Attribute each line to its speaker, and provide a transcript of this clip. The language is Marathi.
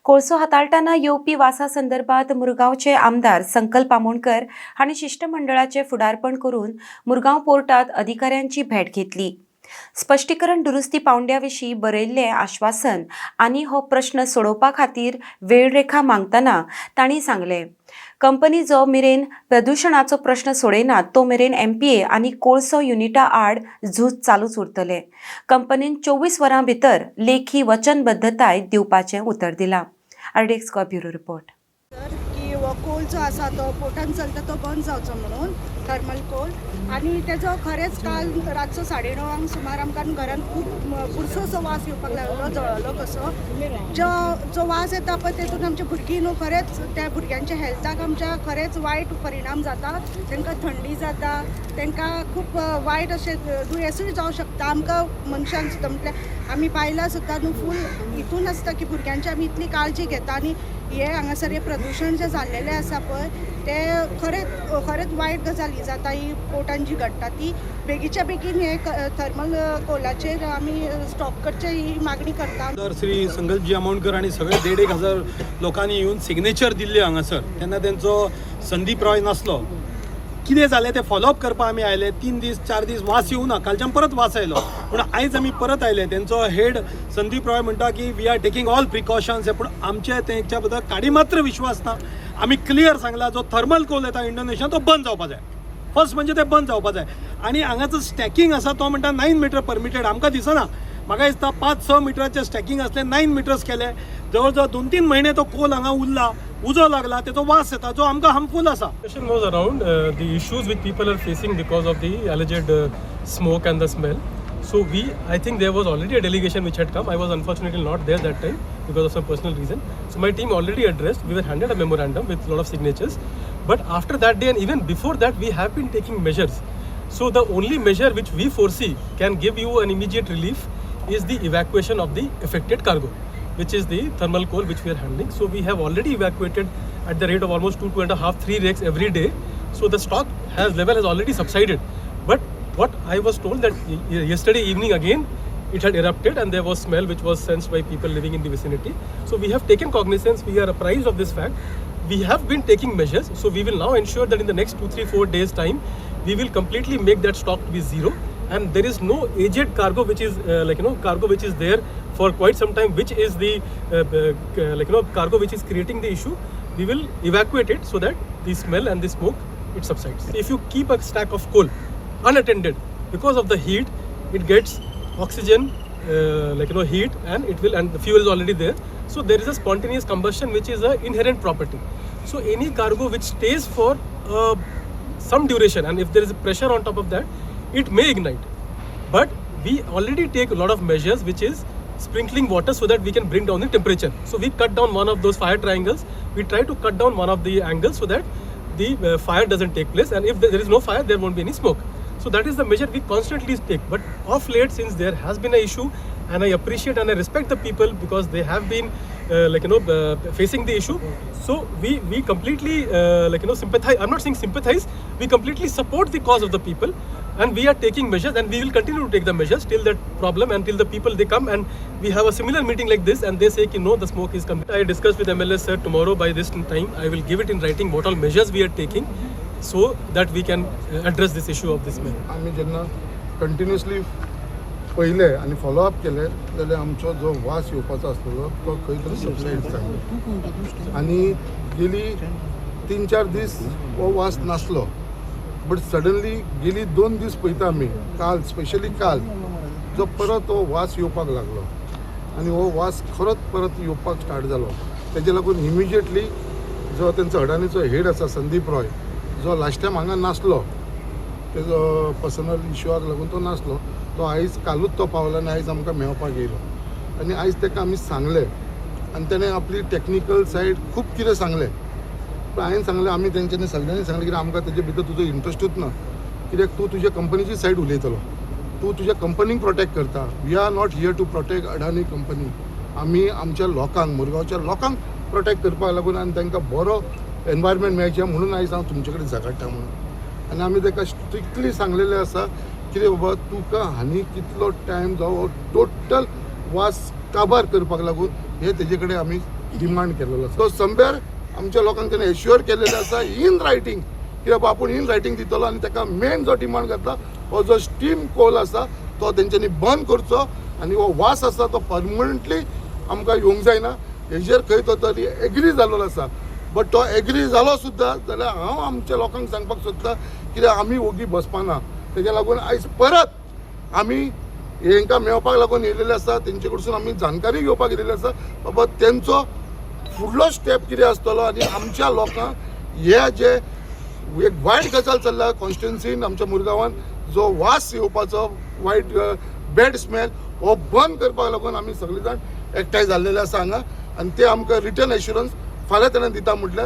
Speaker 1: कोळसो हाताळटाना येवपी वासा संदर्भात मुरगांवचे आमदार संकल्प आमोणकर हांणी शिष्टमंडळाचे फुडारपण करून मुरगांव पोर्टात अधिकाऱ्यांची भेट घेतली। स्पश्टीकरण दुरुस्ती पावंड्याविशीं बरयल्लें आश्वासन आनी हो प्रश्न सोडोवपा खातीर वेळरेखा मागतना तांणी सांगलें, कंपनी जो मेरेन प्रदूषणाचो प्रश्न सोडयना तो मेरेन MPA आनी कोळसो युनिटा आड झूज चालूच उरतलें। कंपनीन 24 वरां भितर लेखी वचनबद्धताय दिवपाचें उतर दिलां। RDX Goa bureau report.
Speaker 2: की हो कोल जो आसा तो पोर्टान चलता तो बंद जावचो म्हणून थर्मल कोल आनी तेजो खरेंच काल रातचो 9:30 सुमार आमकां घरान खूब पुरसोसो वास येवपाक लागलो, जळलो कसो। जो वास येता पळय तेतून आमचे भुरगीं न्हू खरेंच त्या भुरग्यांच्या हेल्थाक आमच्या खरेंच वायट परिणाम जाता। तांकां थंडी जाता, तांकां खूब वायट अशें दुयेंसूय जावं शकता। आमकां मनशांक सुद्दां म्हटल्यार आमी बायलां सुद्दां न्हू फूल हितून आसता की भुरग्यांची आमी इतली काळजी घेता आनी हे हांगासर हे प्रदूषण जे जाल्लेलें आसा पळय ते खरेंच वायट गजाली जाता ही पोर्टान जी घडटा ती बेगीच्या बेगीन हे थर्मल कोलाचेर आमी स्टॉप करचे ही मागणी करता।
Speaker 3: श्री संकल्पजी आमोणकर आणि सगळे 1,500 लोकांनी येऊन सिग्नेचर दिल्ले हांगासर। तेन्ना तेंचो संदीप रॉय नासलो। कितें जालें तें फॉलोअप करपाक आमी आयले। 3 दीस 4 दीस वास येवना, कालच्यान परत वास आयलो, पूण आयज आमी परत आयले। तेंचो हेड संदीप रॉय म्हणटा की we are taking all precautions, पूण आमचे तेंच्या बद्दल काडी मात्र विश्वास ना। आमी क्लियर सांगला जो थर्मल कोल येता इंडोनेशियान तो बंद जावपा जाय। फर्स्ट म्हणजे ते बंद जावपा जाय। आनी हांगाचो स्टॅकिंग आसा तो म्हणटा 9 मीटर परमिटेड। आमकां दिसना, म्हाका दिसता 5-6 मिटराचे स्टॅकिंग असले 9 मीटर्स केले। जवळ जवळ 2-3 महिने तो कोल हांगा उरला, उजो लागला, तेचो वास येता जो आमकां हार्मफूल आसा।
Speaker 4: Question was around the issues which people are facing because of the alleged smoke and the smell. So I think there was already a delegation which had come. I was unfortunately not there that time because of some personal reason. So my team already addressed. We were handed a memorandum with a lot of signatures. But after that day and even before that, we have been taking measures. So the only measure which we foresee can give you an immediate relief is the evacuation of the affected cargo, which is the thermal coal which we are handling. So we have already evacuated at the rate of almost 2.5, 3 rakes every day. So the stock level has already subsided. But what I was told that yesterday evening again it had erupted and there was smell which was sensed by people living in the vicinity. So we have taken cognizance, we are apprised of this fact. We have been taking measures. So we will now ensure that in the next 2, 3, 4 days time we will completely make that stock to be zero. And there is no aged cargo which is cargo which is there for quite some time, which is the cargo which is creating the issue. We will evacuate it so that the smell and the smoke it subsides. If you keep a stack of coal unattended, because of the heat it gets oxygen heat and the fuel is already there, so there is a spontaneous combustion which is an inherent property. So any cargo which stays for some duration, and if there is a pressure on top of that, it may ignite. But we already take a lot of measures, which is sprinkling water so that we can bring down the temperature. So we cut down one of those fire triangles. We try to cut down one of the angles so that the fire doesn't take place, and if there is no fire, there won't be any smoke. So that is the measure we constantly take. But of late, since there has been an issue, and I appreciate and I respect the people because they have been facing the issue. So we completely sympathize. I'm not saying sympathize. We completely support the cause of the people, and we are taking measures, and we will continue to take the measures till that problem, until the people they come and we have a similar meeting like this and they say ki no, the smoke is coming. I discussed with MLA sir, tomorrow by this time I will give it in writing what all measures we are taking so that we can address this issue of this smell.
Speaker 5: आम्ही जेन्ना कंटिन्युअसली पहिले आणि फॉलोअप केले जाल्यार आमचो जो वास येवपाचो आसलेलो तो खंय तरी सबसायड जालो आणि गेली 3-4 दीस हो वास नासलो. बट सडनली गेली 2 दीस पळयता आमी काल स्पेशली काल जो परत हो वास येवपाक लागलो आणि हो वास खरोच परत येवपाक स्टार्ट जालो. तेजे लागून इमिजिएटली जो तेंचो अडानीचो हेड आसा संदीप रॉय, जो लास्ट टायम हांगा नासलो, तेजो पर्सनल इश्यूआक लागून तो नासलो, तो आयज कालूच तो पावलो आनी आयज आमकां मेळपाक येयलो. आनी आयज ताका आमी सांगलें आनी ताणें आपली टॅक्निकल सायड खूब कितें सांगलें. पण हांवें सांगलें, आमी तेंच्यांनी सगळ्यांनी सांगलें की आमकां तेजे भितर तुजो इंट्रस्टूच ना, कित्याक तूं तुज्या कंपनीची सायड उलयतलो, तूं तुज्या कंपनीक प्रोटेक्ट करता. We are not here to protect Adani company. आमी आमच्या लोकांक, मुरगांवच्या लोकांक प्रोटेक्ट करपाक लागून आनी तांकां बरो एनवायरमेंट मेळचें म्हणून आयज हांव तुमचे कडेन झगडटा म्हणून. आनी आमी ताका स्ट्रिक्टली सांगलेलें आसा कितें बाबा तुका हानी कितलो टायम जावं टोटल वास काबार करपाक लागून हे तेजे कडेन आमी डिमांड केलेलो आसा. तो संभ्यार आमच्या लोकांक तेणें एश्युअर केलेलें आसा इन रायटींग, कित्याक आपूण इन रायटींग दितलो आनी ताका मेन जो डिमांड घातला हो जो स्टीम कोल आसा तो तेंच्यांनी बंद करचो आनी हो वास आसा तो परमनंटली आमकां येवंक जायना. हेजेर खंय तो तरी एग्री जाल्लो आसा. बट तो एग्री जालो सुद्दां जाल्यार हांव आमच्या लोकांक सांगपाक सोदतां कित्याक आमी ओगी बसपाना. तेज्या लागून आयज परत आमी हांकां मेळपाक लागून येयलेले आसा, तेंचे कडसून आमी जानकारी घेवपाक येयलेले आसा बाबा तेंचो फुडलो स्टेप कितें आसतलो आनी आमच्या लोकांक हे जे एक वायट गजाल चल्ला कॉन्स्टिट्युन्सीन आमच्या मुरगांवान जो वास येवपाचो वायट बॅड स्मेल हो बंद करपाक लागून आमी सगळे जाण एकठांय जाल्लेले आसा हांगा आनी ते आमकां रिटर्न एश्युरन्स फाल्यां तेणें दिता म्हटल्यार